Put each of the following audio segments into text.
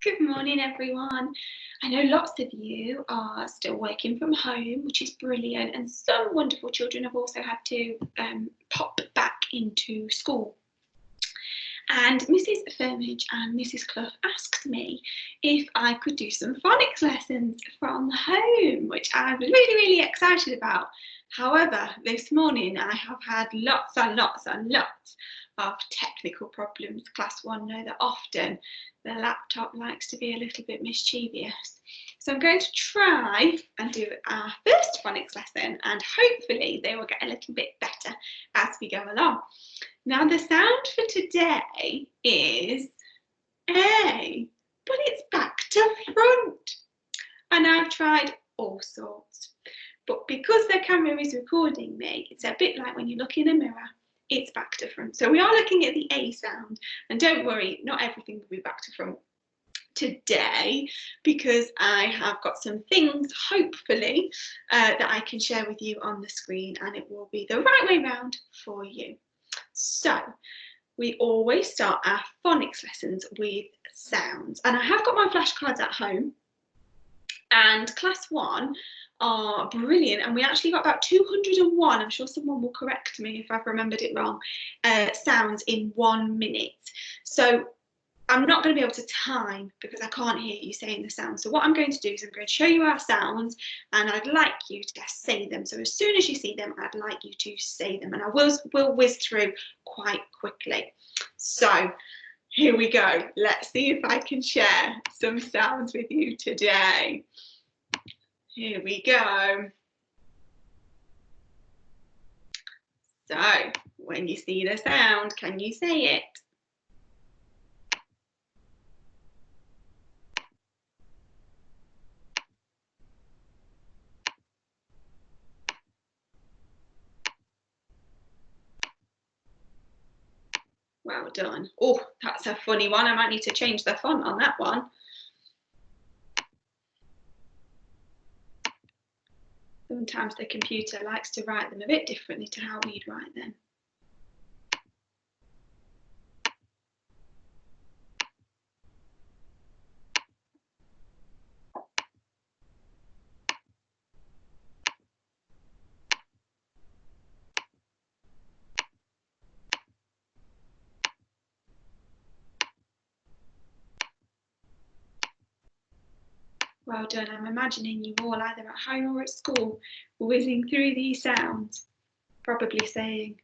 Good morning, everyone. I know lots of you are still working from home, which is brilliant, and some wonderful children have also had to pop back into school. And Mrs. Firmage and Mrs. Clough asked me if I could do some phonics lessons from home, which I'm really excited about. However, this morning I have had lots and lots of technical problems. Class 1 know that often the laptop likes to be a little bit mischievous. So I'm going to try and do our first phonics lesson, and hopefully they will get a little bit better as we go along. Now the sound for today is A, but it's back to front. And I've tried all sorts. But because the camera is recording me, it's a bit like when you look in a mirror, it's back to front. So we are looking at the A sound, and don't worry, not everything will be back to front today, because I have got some things, hopefully, that I can share with you on the screen, and it will be the right way round for you. So we always start our phonics lessons with sounds, and I have got my flashcards at home, and class 1 are brilliant, and we actually got about 201, I'm sure someone will correct me if I've remembered it wrong, sounds in 1 minute. So I'm not going to be able to time because I can't hear you saying the sounds. So what I'm going to do is I'm going to show you our sounds, and I'd like you to say them. So as soon as you see them, I'd like you to say them, and I will whiz through quite quickly. So here we go. Let's see if I can share some sounds with you today. Here we go. So when you see the sound, can you say it? Well done. Oh, that's a funny one. I might need to change the font on that one. Sometimes the computer likes to write them a bit differently to how we'd write them. Well done. I'm imagining you all either at home or at school whizzing through these sounds, probably saying,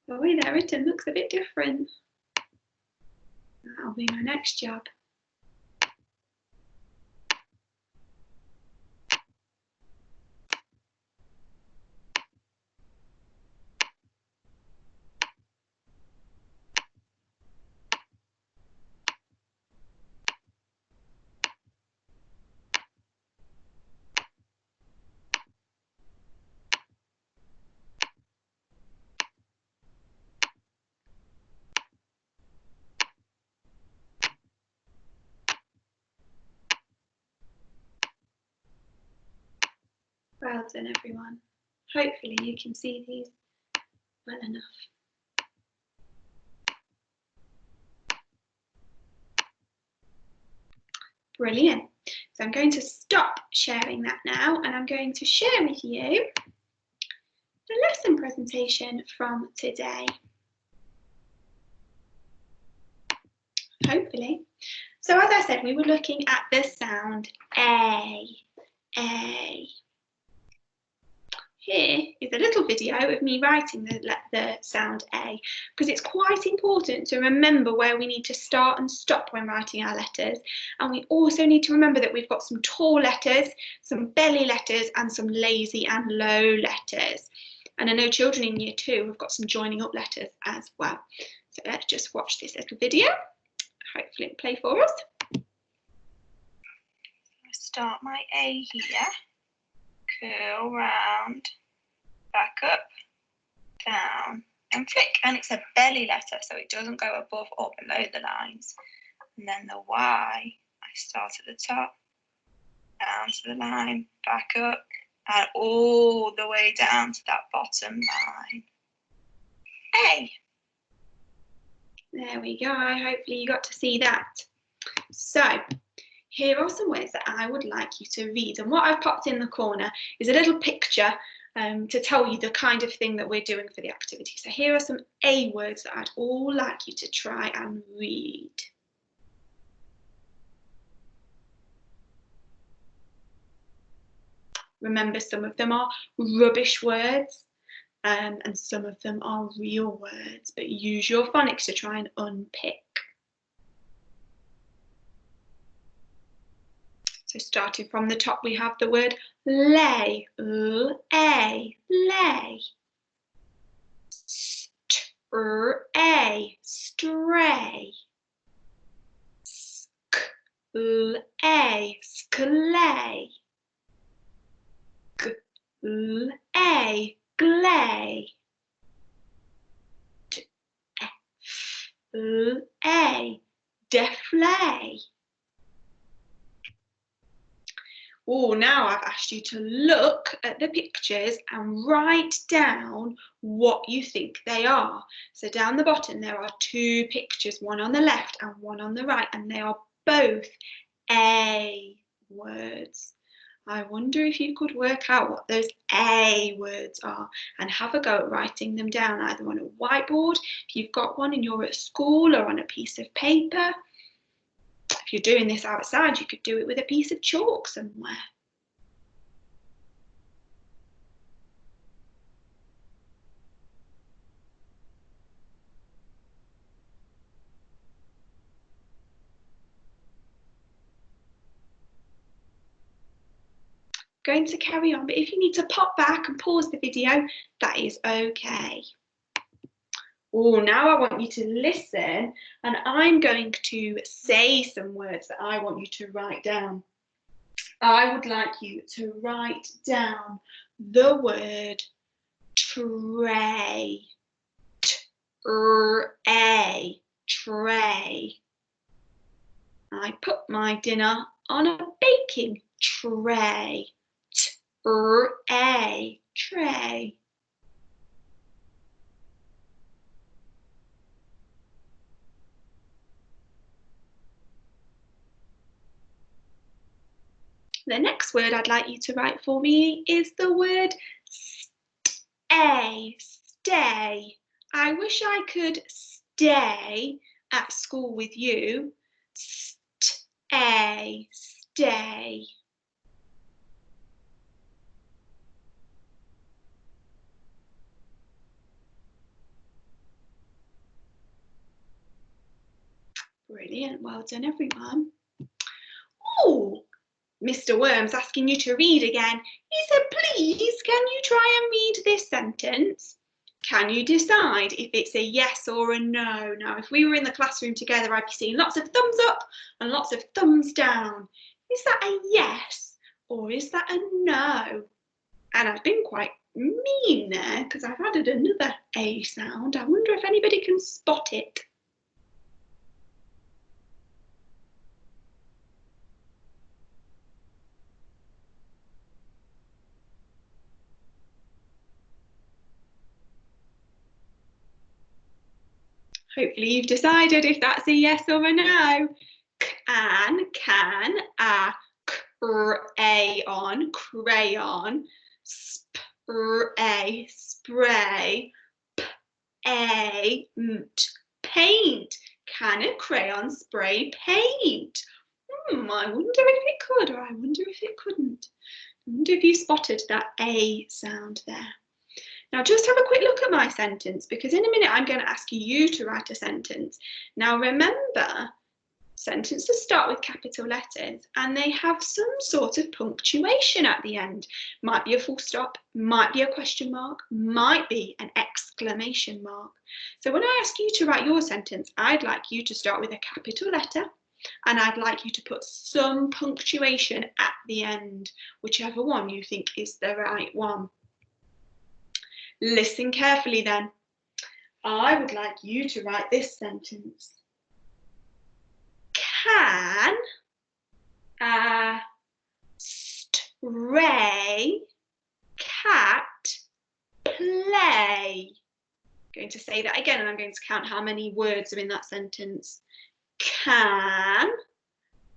"Oh, the way they're written looks a bit different." That'll be my next job. Well done, everyone. Hopefully you can see these well enough. Brilliant. So I'm going to stop sharing that now, and I'm going to share with you the lesson presentation from today. Hopefully. So as I said, we were looking at the sound A. Here is a little video of me writing the sound A, because it's quite important to remember where we need to start and stop when writing our letters. And we also need to remember that we've got some tall letters, some belly letters, and some lazy and low letters. And I know children in year 2 have got some joining up letters as well. So let's just watch this little video. Hopefully it'll play for us. I start my A here. Curl round, back up, down, and flick. And it's a belly letter, so it doesn't go above or below the lines. And then the Y, I start at the top, down to the line, back up, and all the way down to that bottom line. A. There we go. Hopefully you got to see that. So here are some words that I would like you to read. And what I've popped in the corner is a little picture to tell you the kind of thing that we're doing for the activity. So here are some A words that I'd all like you to try and read. Remember, some of them are rubbish words and some of them are real words, but use your phonics to try and unpick. So starting from the top, we have the word lay, L-A, lay. Stray, stray. Sklay, sklay. Glay, glay. Deflay, deflay. Oh, now I've asked you to look at the pictures and write down what you think they are. So down the bottom there are two pictures, one on the left and one on the right, and they are both A words. I wonder if you could work out what those A words are and have a go at writing them down, either on a whiteboard, if you've got one and you're at school, or on a piece of paper. If you're doing this outside, you could do it with a piece of chalk somewhere. Going to carry on, but if you need to pop back and pause the video, that is okay. Oh, now I want you to listen, and I'm going to say some words that I want you to write down. I would like you to write down the word tray. Tray, tray. I put my dinner on a baking tray. Tray, tray. The next word I'd like you to write for me is the word stay, stay. I wish I could stay at school with you. Stay, stay. Brilliant, well done everyone. Oh, Mr. Worm's asking you to read again. He said, please, can you try and read this sentence? Can you decide if it's a yes or a no? Now, if we were in the classroom together, I'd be seeing lots of thumbs up and lots of thumbs down. Is that a yes or is that a no? And I've been quite mean there because I've added another A sound. I wonder if anybody can spot it. Hopefully you've decided if that's a yes or a no. Can, crayon, crayon, spray, spray, paint. Can a crayon spray paint? I wonder if it could, or I wonder if it couldn't. I wonder if you spotted that A sound there. Now just have a quick look at my sentence, because in a minute I'm going to ask you to write a sentence. Now remember, sentences start with capital letters and they have some sort of punctuation at the end. Might be a full stop, might be a question mark, might be an exclamation mark. So when I ask you to write your sentence, I'd like you to start with a capital letter and I'd like you to put some punctuation at the end, whichever one you think is the right one. Listen carefully then. I would like you to write this sentence. Can a stray cat play? I'm going to say that again and I'm going to count how many words are in that sentence. Can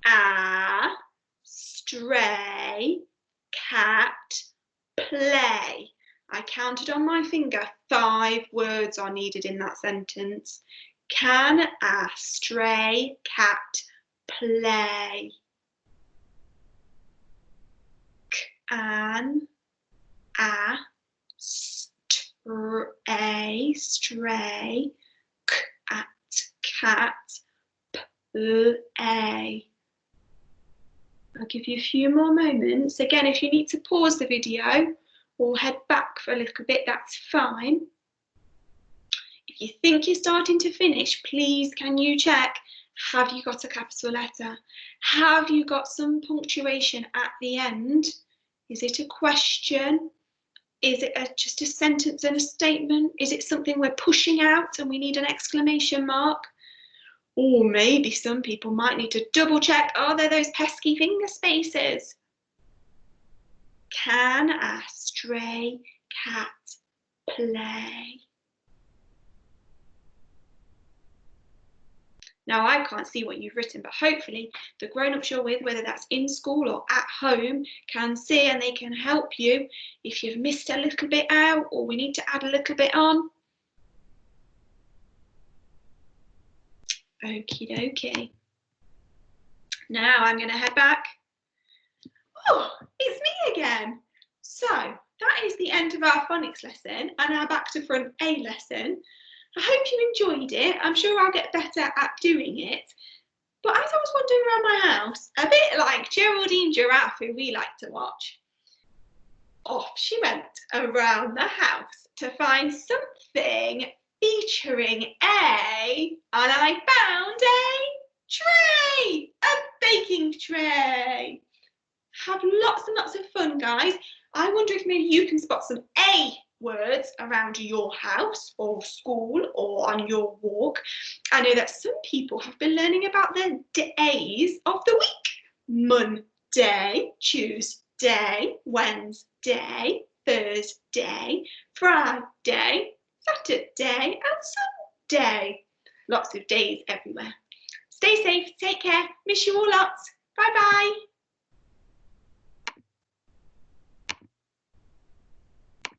A stray cat play. I counted on my finger. 5 words are needed in that sentence. Can a stray cat play? Can a stray cat play? I'll give you a few more moments. Again, if you need to pause the video or head back for a little bit, that's fine. If you think you're starting to finish, please can you check, have you got a capital letter? Have you got some punctuation at the end? Is it a question? Is it just a sentence and a statement? Is it something we're pushing out and we need an exclamation mark? Or maybe some people might need to double check, are there those pesky finger spaces? Can a stray cat play? Now, I can't see what you've written, but hopefully the grown-ups you're with, whether that's in school or at home, can see and they can help you if you've missed a little bit out or we need to add a little bit on. Okie dokie. Now I'm going to head back. Oh, it's me again. So that is the end of our phonics lesson and our back to front A lesson. I hope you enjoyed it. I'm sure I'll get better at doing it. But as I was wandering around my house, a bit like Geraldine Giraffe, who we like to watch, off she went around the house to find something featuring and I found a tray, a baking tray. Have lots and lots of fun, guys. I wonder if maybe you can spot some A words around your house or school or on your walk. I know that some people have been learning about the days of the week. Monday, Tuesday, Wednesday, Thursday, Friday, Saturday and Sunday. Lots of days everywhere. Stay safe, take care, miss you all lots. Bye bye.